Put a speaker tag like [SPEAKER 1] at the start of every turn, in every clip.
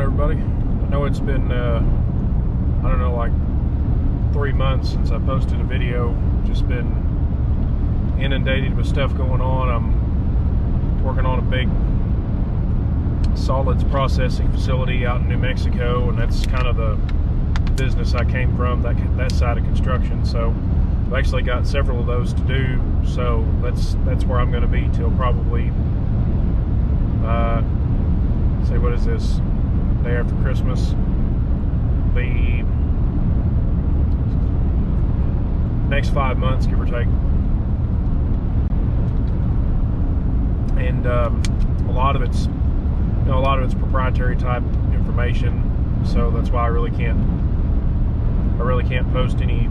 [SPEAKER 1] everybody. I know it's been, I don't know, like 3 months since I posted a video. Just been inundated with stuff going on. I'm working on a big solids processing facility out in New Mexico, and that's kind of the business I came from, that side of construction. So I've actually got several of those to do. So that's where I'm going to be till probably, say, what is this, day after Christmas, the next 5 months, give or take. And a lot of it's proprietary type information, so that's why I really can't post any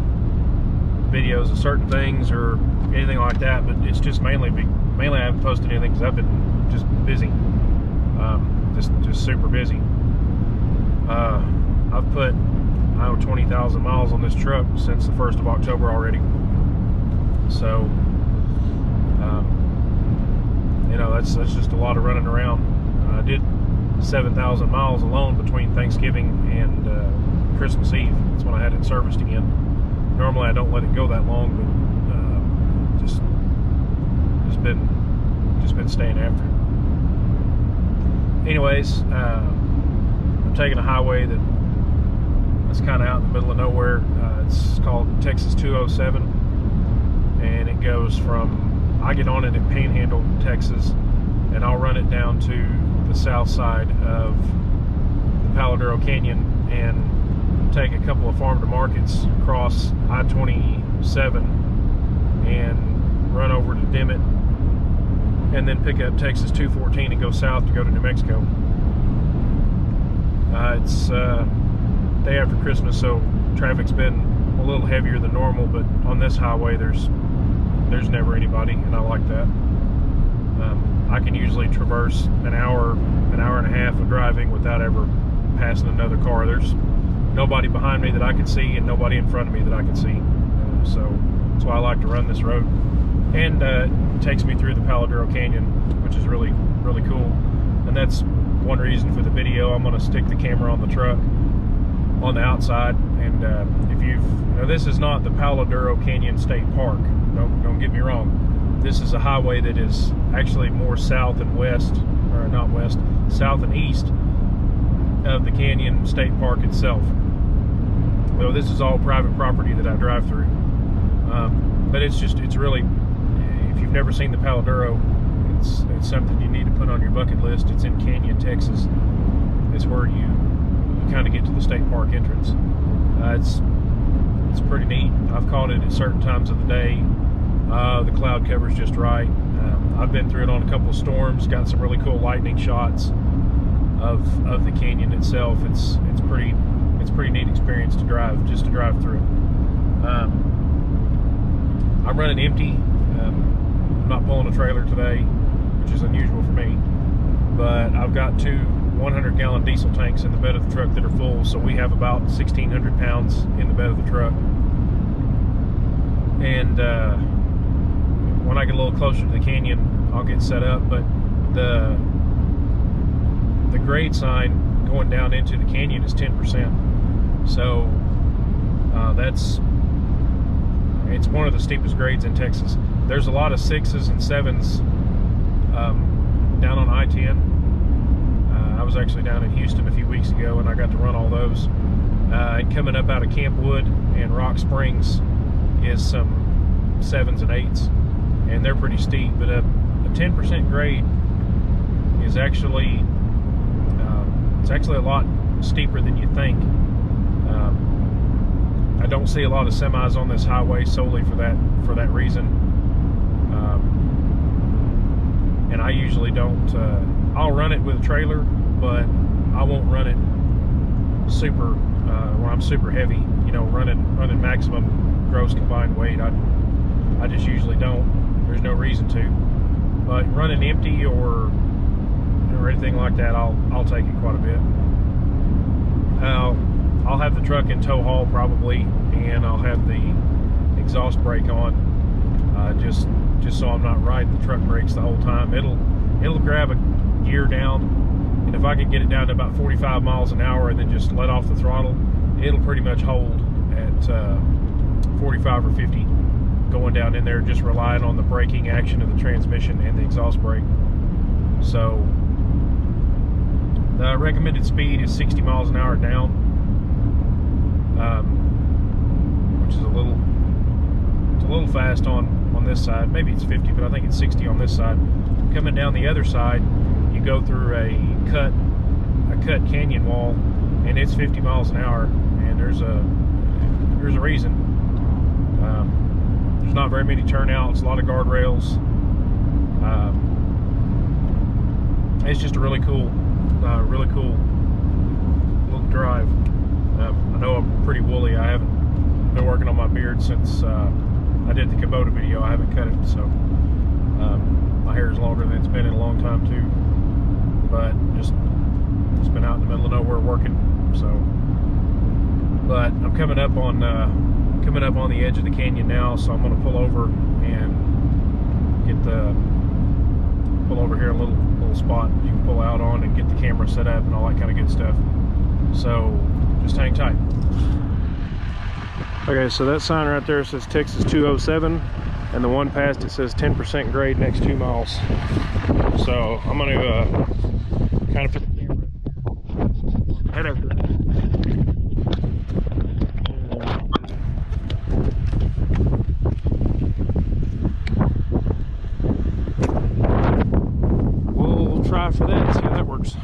[SPEAKER 1] videos of certain things or anything like that. But it's just mainly I haven't posted anything because I've been just busy, just super busy. I've put, I don't know, 20,000 miles on this truck since the 1st of October already. So you know, that's just a lot of running around. I did 7,000 miles alone between Thanksgiving and Christmas Eve. That's when I had it serviced again. Normally I don't let it go that long, but just been staying after it. Anyways, I'm taking a highway that's kind of out in the middle of nowhere. It's called Texas 207, and it goes from, I get on it at Panhandle, Texas, and I'll run it down to the south side of the Palo Duro Canyon and take a couple of farm to markets, cross I-27 and run over to Dimmitt, and then pick up Texas 214 and go south to go to New Mexico. It's day after Christmas, so traffic's been a little heavier than normal, but on this highway there's never anybody, and I like that. I can usually traverse an hour and a half of driving without ever passing another car. There's nobody behind me that I can see and nobody in front of me that I can see. So that's why I like to run this road. And it takes me through the Palo Duro Canyon, which is really, really cool. And that's one reason for the video. I'm going to stick the camera on the truck on the outside. And if this is not the Palo Duro Canyon State Park. Don't get me wrong. This is a highway that is actually more south and west, or not west, south and east of the Canyon State Park itself. So this is all private property that I drive through. But it's really, if you've never seen the Palo Duro, it's something you need to put on your bucket list. It's in Canyon, Texas. It's where you kind of get to the state park entrance. It's pretty neat. I've caught it at certain times of the day. The cloud cover's just right. I've been through it on a couple of storms, got some really cool lightning shots of the canyon itself. It's pretty neat experience to drive through. I'm running empty. I'm not pulling a trailer today, which is unusual for me, but I've got two 100-gallon diesel tanks in the bed of the truck that are full, so we have about 1,600 pounds in the bed of the truck. And when I get a little closer to the canyon, I'll get set up. But the grade sign going down into the canyon is 10%. So it's one of the steepest grades in Texas. There's a lot of 6s and 7s down on I-10. I was actually down in Houston a few weeks ago, and I got to run all those. And coming up out of Camp Wood and Rock Springs is some 7s and 8s, and they're pretty steep. But a 10% grade is actually it's actually a lot steeper than you think. I don't see a lot of semis on this highway solely for that reason. And I usually don't. I'll run it with a trailer, but I won't run it super where I'm super heavy. You know, running maximum gross combined weight. I just usually don't. There's no reason to. But running empty or anything like that, I'll take it quite a bit. I'll have the truck in tow haul probably, and I'll have the exhaust brake on, just so I'm not riding the truck brakes the whole time. It'll grab a gear down, and if I could get it down to about 45 miles an hour and then just let off the throttle, it'll pretty much hold at 45 or 50 going down in there, just relying on the braking action of the transmission and the exhaust brake. So the recommended speed is 60 miles an hour down, which is a little fast on this side. Maybe it's 50, but I think it's 60 on this side. Coming down the other side, you go through a cut canyon wall, and it's 50 miles an hour, and there's a reason. There's not very many turnouts, a lot of guardrails. It's just a really cool little drive. I know I'm pretty woolly. I haven't been working on my beard since I did the Kubota video. I haven't cut it, so my hair is longer than it's been in a long time too. But just been out in the middle of nowhere working. So, but I'm coming up on the edge of the canyon now, so I'm going to pull over and pull over here a little spot you can pull out on and get the camera set up and all that kind of good stuff. So just hang tight. Okay, so that sign right there says Texas 207, and the one past it says 10% grade next 2 miles. So I'm going to kind of put the camera head over that. We'll try for that and see how that works.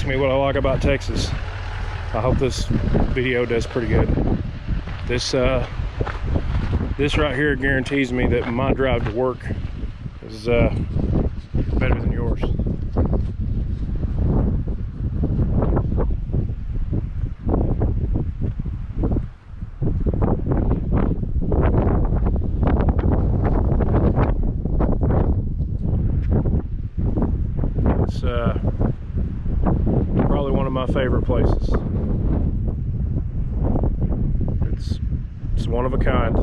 [SPEAKER 1] me what I like about Texas. I hope this video does pretty good. This right here guarantees me that my drive to work is better than yours. It's probably one of my favorite places. It's one of a kind.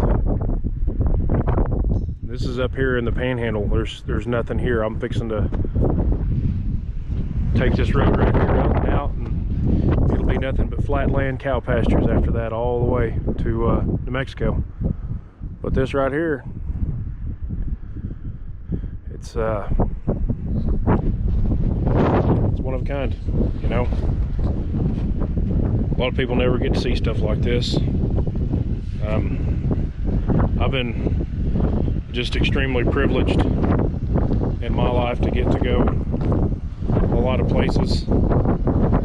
[SPEAKER 1] This is up here in the Panhandle. There's nothing here. I'm fixing to take this road right here up and out, and it'll be nothing but flat land, cow pastures after that, all the way to New Mexico. But this right here, it's one of a kind, you know. A lot of people never get to see stuff like this. I've been just extremely privileged in my life to get to go a lot of places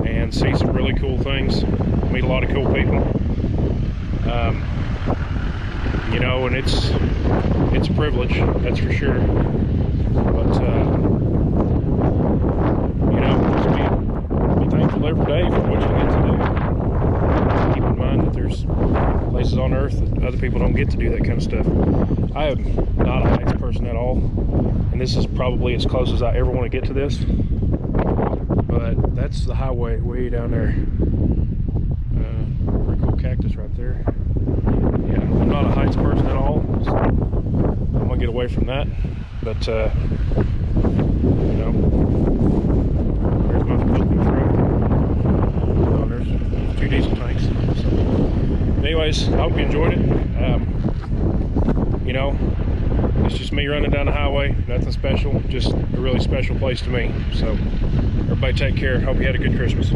[SPEAKER 1] and see some really cool things, meet a lot of cool people. You know, and it's a privilege, that's for sure. But you know, just be thankful every day for what you get to do. Keep in mind that there's places on earth that other people don't get to do that kind of stuff. I am not a heights person at all, and this is probably as close as I ever want to get to this. But that's the highway way down there. Pretty cool cactus right there. Yeah, I'm not a heights person at all, so I'm gonna get away from that. But you know, there's my filthy truck. Oh, there's 2 diesel tanks. So, anyways, I hope you enjoyed it. You know, it's just me running down the highway, nothing special, just a really special place to me. So everybody take care. Hope you had a good Christmas.